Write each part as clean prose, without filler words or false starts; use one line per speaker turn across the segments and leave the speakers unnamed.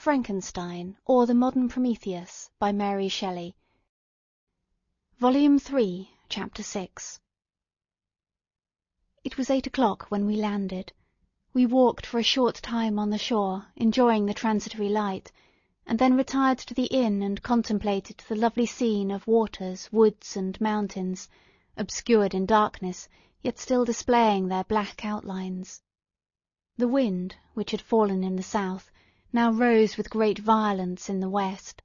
Frankenstein, or the Modern Prometheus, by Mary Shelley. Volume 3, Chapter 6. It was 8 o'clock when we landed. We walked for a short time on the shore, enjoying the transitory light, and then retired to the inn and contemplated the lovely scene of waters, woods, and mountains, obscured in darkness, yet still displaying their black outlines. The wind, which had fallen in the south, now rose with great violence in the west.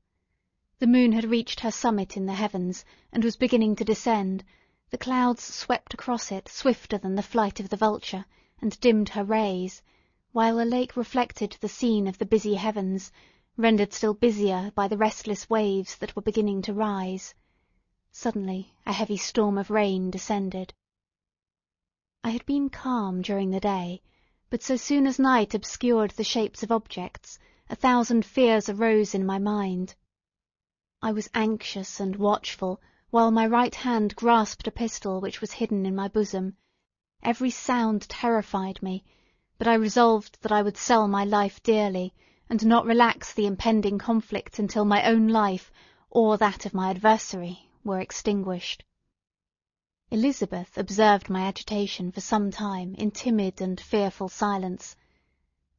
The moon had reached her summit in the heavens, and was beginning to descend. The clouds swept across it swifter than the flight of the vulture, and dimmed her rays, while the lake reflected the scene of the busy heavens, rendered still busier by the restless waves that were beginning to rise. Suddenly a heavy storm of rain descended. I had been calm during the day, but so soon as night obscured the shapes of objects, 1,000 fears arose in my mind. I was anxious and watchful, while my right hand grasped a pistol which was hidden in my bosom. Every sound terrified me, but I resolved that I would sell my life dearly, and not relax the impending conflict until my own life, or that of my adversary, were extinguished. Elizabeth observed my agitation for some time in timid and fearful silence.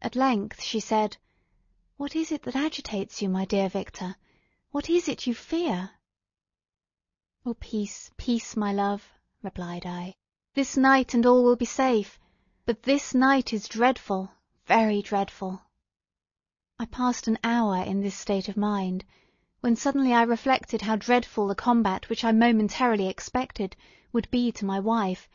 At length she said, "What is it that agitates you, my dear Victor? What is it you fear?" "Oh, peace, peace, my love," replied I. "This night and all will be safe, but this night is dreadful, very dreadful." I passed an hour in this state of mind, when suddenly I reflected how dreadful the combat which I momentarily expected would be to my wife,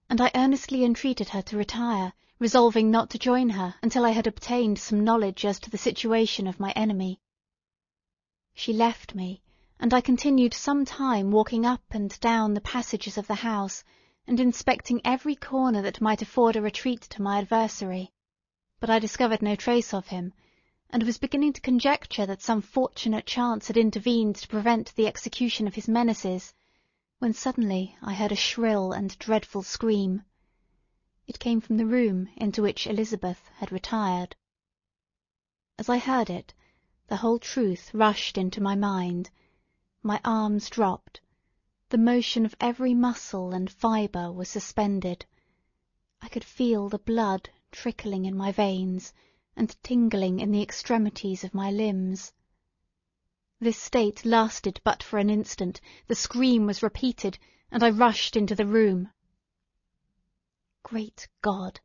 and I earnestly entreated her to retire, resolving not to join her until I had obtained some knowledge as to the situation of my enemy. She left me, and I continued some time walking up and down the passages of the house, and inspecting every corner that might afford a retreat to my adversary. But I discovered no trace of him, and was beginning to conjecture that some fortunate chance had intervened to prevent the execution of his menaces, when suddenly I heard a shrill and dreadful scream. It came from the room into which Elizabeth had retired. As I heard it, the whole truth rushed into my mind. My arms dropped. The motion of every muscle and fibre was suspended. I could feel the blood trickling in my veins, and tingling in the extremities of my limbs. This state lasted but for an instant, the scream was repeated, and I rushed into the room. Great God!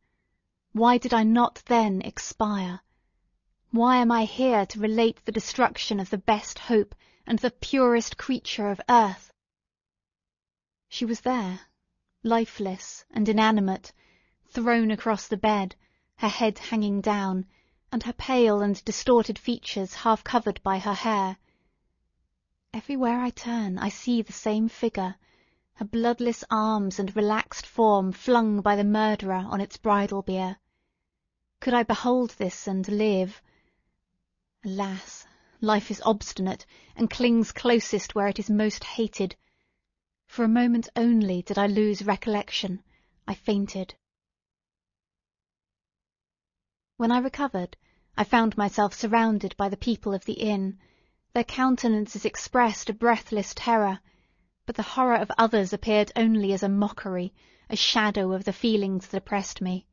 Why did I not then expire? Why am I here to relate the destruction of the best hope and the purest creature of earth? She was there, lifeless and inanimate, thrown across the bed, her head hanging down, and her pale and distorted features half covered by her hair. Everywhere I turn I see the same figure, her bloodless arms and relaxed form flung by the murderer on its bridal bier. Could I behold this and live? Alas, life is obstinate, and clings closest where it is most hated. For a moment only did I lose recollection. I fainted. When I recovered, I found myself surrounded by the people of the inn. Their countenances expressed a breathless terror, but the horror of others appeared only as a mockery, a shadow of the feelings that oppressed me.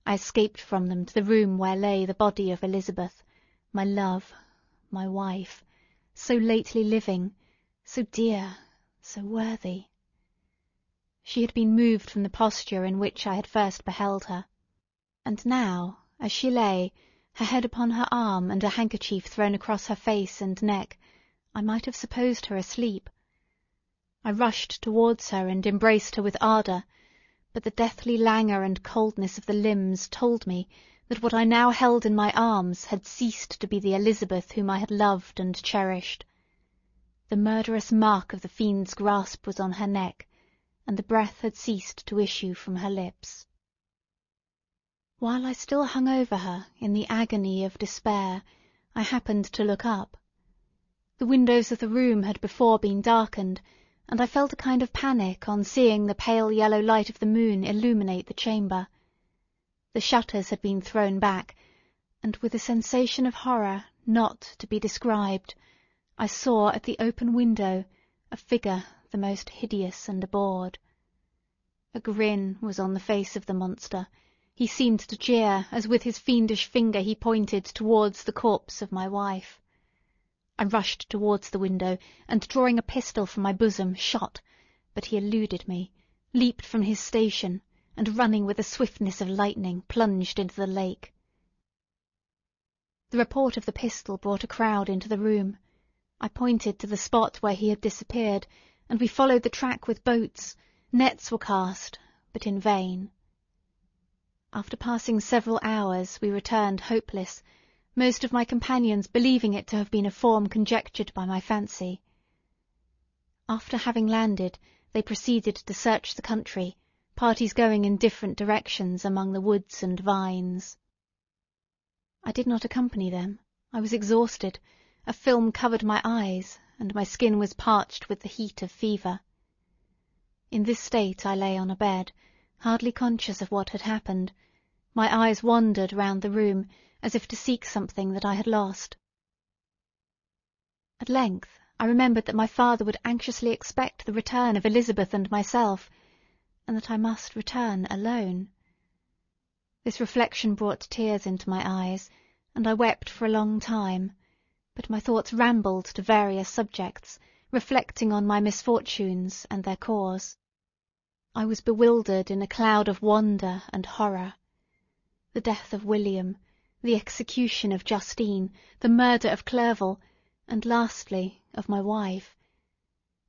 I escaped from them to the room where lay the body of Elizabeth, my love, my wife, so lately living, so dear, so worthy. She had been moved from the posture in which I had first beheld her, and now, as she lay, her head upon her arm and a handkerchief thrown across her face and neck, I might have supposed her asleep. I rushed towards her and embraced her with ardour, but the deathly languor and coldness of the limbs told me that what I now held in my arms had ceased to be the Elizabeth whom I had loved and cherished. The murderous mark of the fiend's grasp was on her neck, and the breath had ceased to issue from her lips. While I still hung over her in the agony of despair, I happened to look up. The windows of the room had before been darkened, and I felt a kind of panic on seeing the pale yellow light of the moon illuminate the chamber. The shutters had been thrown back, and with a sensation of horror not to be described, I saw at the open window a figure the most hideous and abhorred. A grin was on the face of the monster. He seemed to jeer, as with his fiendish finger he pointed towards the corpse of my wife. I rushed towards the window, and drawing a pistol from my bosom, shot, but he eluded me, leaped from his station, and running with the swiftness of lightning, plunged into the lake. The report of the pistol brought a crowd into the room. I pointed to the spot where he had disappeared, and we followed the track with boats. Nets were cast, but in vain. After passing several hours, we returned hopeless, most of my companions believing it to have been a form conjectured by my fancy. After having landed, they proceeded to search the country, parties going in different directions among the woods and vines. I did not accompany them. I was exhausted. A film covered my eyes, and my skin was parched with the heat of fever. In this state I lay on a bed, hardly conscious of what had happened. My eyes wandered round the room, as if to seek something that I had lost. At length I remembered that my father would anxiously expect the return of Elizabeth and myself, and that I must return alone. This reflection brought tears into my eyes, and I wept for a long time, but my thoughts rambled to various subjects, reflecting on my misfortunes and their cause. I was bewildered in a cloud of wonder and horror. The death of William, the execution of Justine, the murder of Clerval, and lastly of my wife.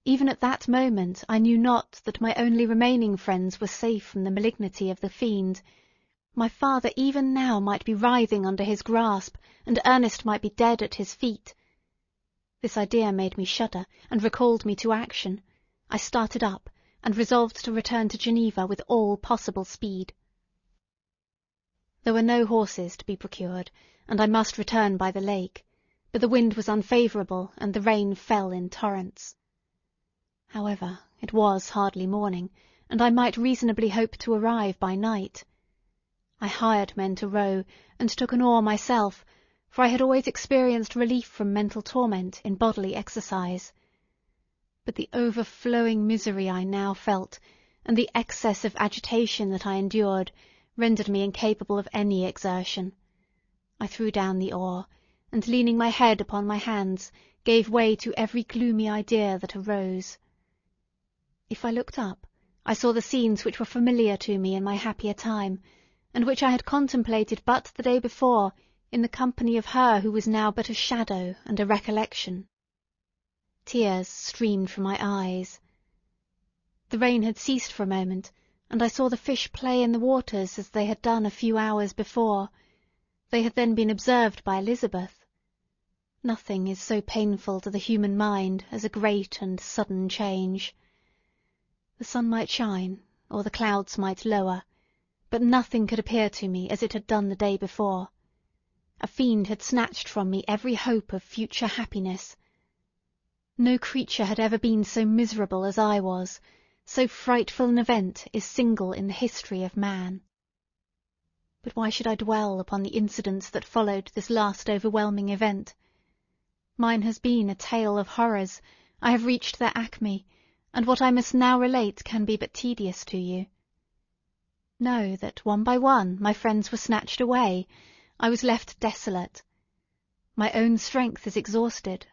Even at that moment I knew not that my only remaining friends were safe from the malignity of the fiend. My father even now might be writhing under his grasp, and Ernest might be dead at his feet. This idea made me shudder, and recalled me to action. I started up, and resolved to return to Geneva with all possible speed. There were no horses to be procured, and I must return by the lake, but the wind was unfavourable, and the rain fell in torrents. However, it was hardly morning, and I might reasonably hope to arrive by night. I hired men to row, and took an oar myself, for I had always experienced relief from mental torment in bodily exercise. But the overflowing misery I now felt, and the excess of agitation that I endured, rendered me incapable of any exertion. I threw down the oar, and leaning my head upon my hands, gave way to every gloomy idea that arose. If I looked up, I saw the scenes which were familiar to me in my happier time, and which I had contemplated but the day before in the company of her who was now but a shadow and a recollection. Tears streamed from my eyes. The rain had ceased for a moment, and I saw the fish play in the waters as they had done a few hours before. They had then been observed by Elizabeth. Nothing is so painful to the human mind as a great and sudden change. The sun might shine, or the clouds might lower, but nothing could appear to me as it had done the day before. A fiend had snatched from me every hope of future happiness. No creature had ever been so miserable as I was. So frightful an event is single in the history of man. But why should I dwell upon the incidents that followed this last overwhelming event? Mine has been a tale of horrors. I have reached their acme, and what I must now relate can be but tedious to you. Know that one by one my friends were snatched away. I was left desolate. My own strength is exhausted,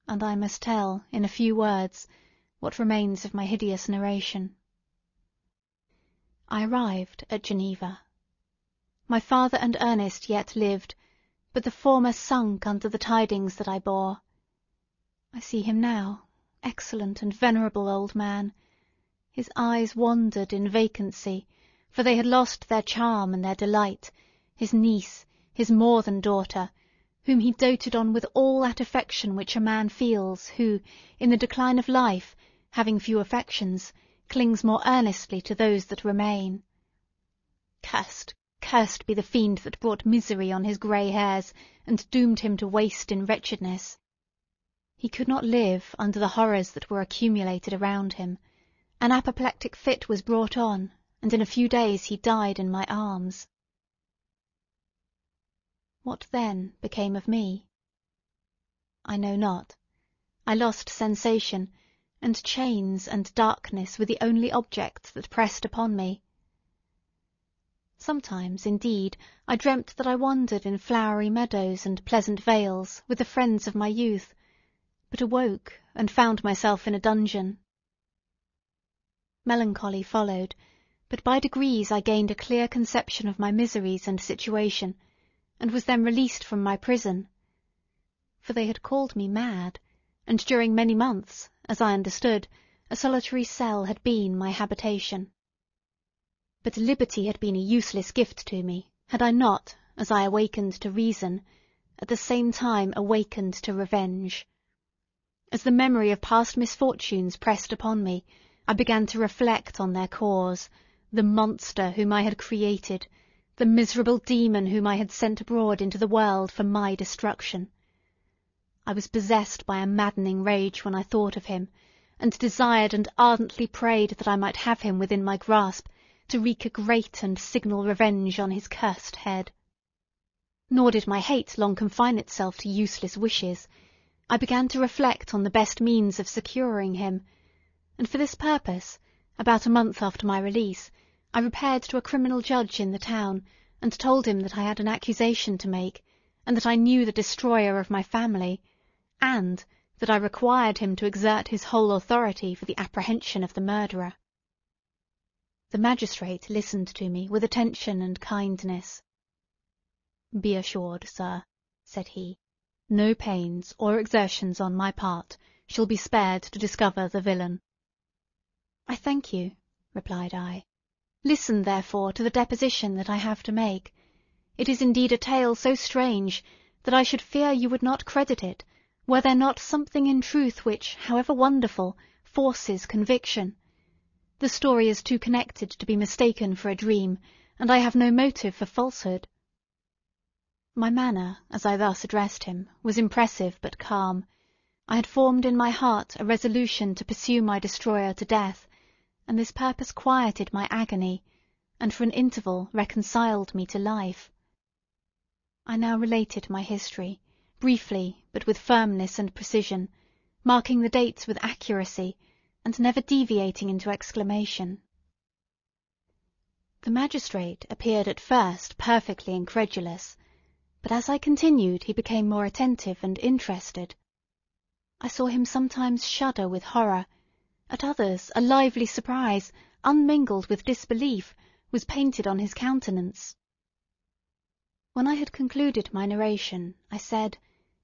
and I must tell, in a few words, what remains of my hideous narration. I arrived at Geneva. My father and Ernest yet lived, but the former sunk under the tidings that I bore. I see him now, excellent and venerable old man. His eyes wandered in vacancy, for they had lost their charm and their delight, his niece, his more than daughter, whom he doted on with all that affection which a man feels who, in the decline of life, having few affections, clings more earnestly to those that remain. Cursed, cursed be the fiend that brought misery on his grey hairs, and doomed him to waste in wretchedness. He could not live under the horrors that were accumulated around him. An apoplectic fit was brought on, and in a few days he died in my arms. What then became of me? I know not. I lost sensation, and chains and darkness were the only objects that pressed upon me. Sometimes, indeed, I dreamt that I wandered in flowery meadows and pleasant vales with the friends of my youth, but awoke and found myself in a dungeon. Melancholy followed, but by degrees I gained a clear conception of my miseries and situation, and was then released from my prison. For they had called me mad, and during many months, as I understood, a solitary cell had been my habitation. But liberty had been a useless gift to me, had I not, as I awakened to reason, at the same time awakened to revenge. As the memory of past misfortunes pressed upon me, I began to reflect on their cause, the monster whom I had created, the miserable demon whom I had sent abroad into the world for my destruction. I was possessed by a maddening rage when I thought of him, and desired and ardently prayed that I might have him within my grasp, to wreak a great and signal revenge on his cursed head. Nor did my hate long confine itself to useless wishes. I began to reflect on the best means of securing him, and for this purpose, about a month after my release, I repaired to a criminal judge in the town, and told him that I had an accusation to make, and that I knew the destroyer of my family, and that I required him to exert his whole authority for the apprehension of the murderer. The magistrate listened to me with attention and kindness. "Be assured, sir," said he, "no pains or exertions on my part shall be spared to discover the villain." "I thank you," replied I. "Listen, therefore, to the deposition that I have to make. It is indeed a tale so strange that I should fear you would not credit it, were there not something in truth which, however wonderful, forces conviction. The story is too connected to be mistaken for a dream, and I have no motive for falsehood." My manner, as I thus addressed him, was impressive but calm. I had formed in my heart a resolution to pursue my destroyer to death, and this purpose quieted my agony, and for an interval reconciled me to life. I now related my history, briefly but with firmness and precision, marking the dates with accuracy, and never deviating into exclamation. The magistrate appeared at first perfectly incredulous, but as I continued he became more attentive and interested. I saw him sometimes shudder with horror; at others a lively surprise, unmingled with disbelief, was painted on his countenance. When I had concluded my narration, I said,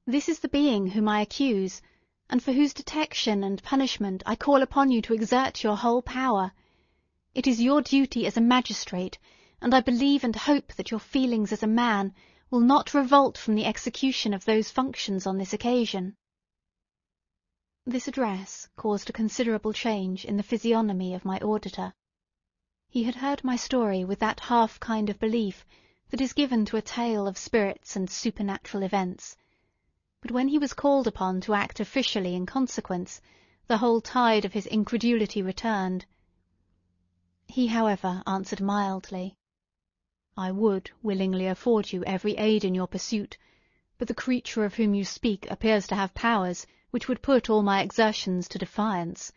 "This is the being whom I accuse, and for whose detection and punishment I call upon you to exert your whole power. It is your duty as a magistrate, and I believe and hope that your feelings as a man will not revolt from the execution of those functions on this occasion." This address caused a considerable change in the physiognomy of my auditor. He had heard my story with that half kind of belief that is given to a tale of spirits and supernatural events, but when he was called upon to act officially in consequence, the whole tide of his incredulity returned. He, however, answered mildly, "I would willingly afford you every aid in your pursuit, but the creature of whom you speak appears to have powers which would put all my exertions to defiance.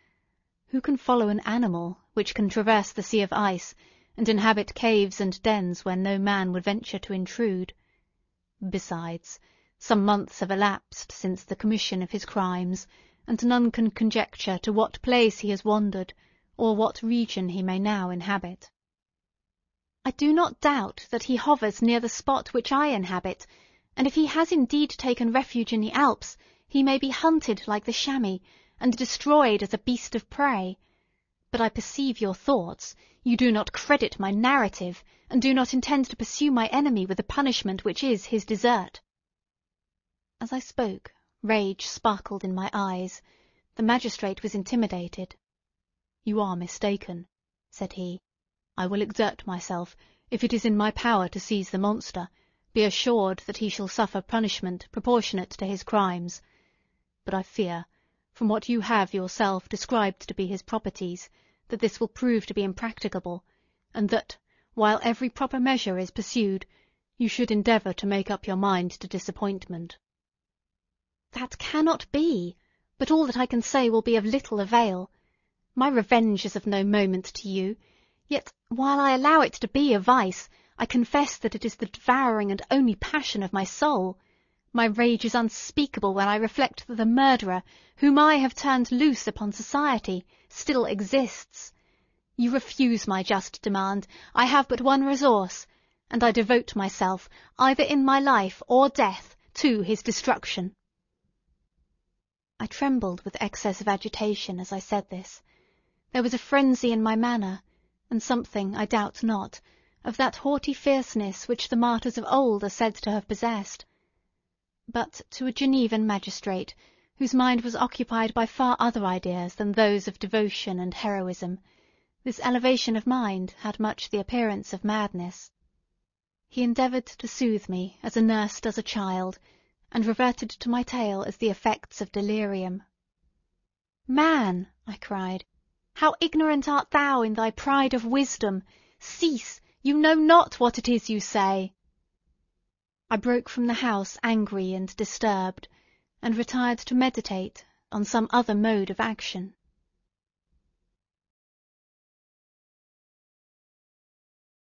Who can follow an animal which can traverse the sea of ice, and inhabit caves and dens where no man would venture to intrude? Besides, some months have elapsed since the commission of his crimes, and none can conjecture to what place he has wandered, or what region he may now inhabit." "I do not doubt that he hovers near the spot which I inhabit, and if he has indeed taken refuge in the Alps, he may be hunted like the chamois, and destroyed as a beast of prey. But I perceive your thoughts. You do not credit my narrative, and do not intend to pursue my enemy with the punishment which is his desert." As I spoke, rage sparkled in my eyes. The magistrate was intimidated. "You are mistaken," said he. "I will exert myself, if it is in my power to seize the monster. Be assured that he shall suffer punishment proportionate to his crimes. But I fear, from what you have yourself described to be his properties, that this will prove to be impracticable, and that, while every proper measure is pursued, you should endeavour to make up your mind to disappointment." That cannot be, but all that I can say will be of little avail. My revenge is of no moment to you, yet while I allow it to be a vice, I confess that it is the devouring and only passion of my soul. My rage is unspeakable when I reflect that the murderer, whom I have turned loose upon society, still exists. You refuse my just demand. I have but one resource, and I devote myself, either in my life or death, to his destruction. I trembled with excess of agitation as I said this. There was a frenzy in my manner, and something, I doubt not, of that haughty fierceness which the martyrs of old are said to have possessed. But to a Genevan magistrate, whose mind was occupied by far other ideas than those of devotion and heroism, this elevation of mind had much the appearance of madness. He endeavoured to soothe me as a nurse does a child, and reverted to my tale as the effects of delirium. "Man," I cried, "how ignorant art thou in thy pride of wisdom! Cease! You know not what it is you say." I broke from the house angry and disturbed, and retired to meditate on some other mode of action.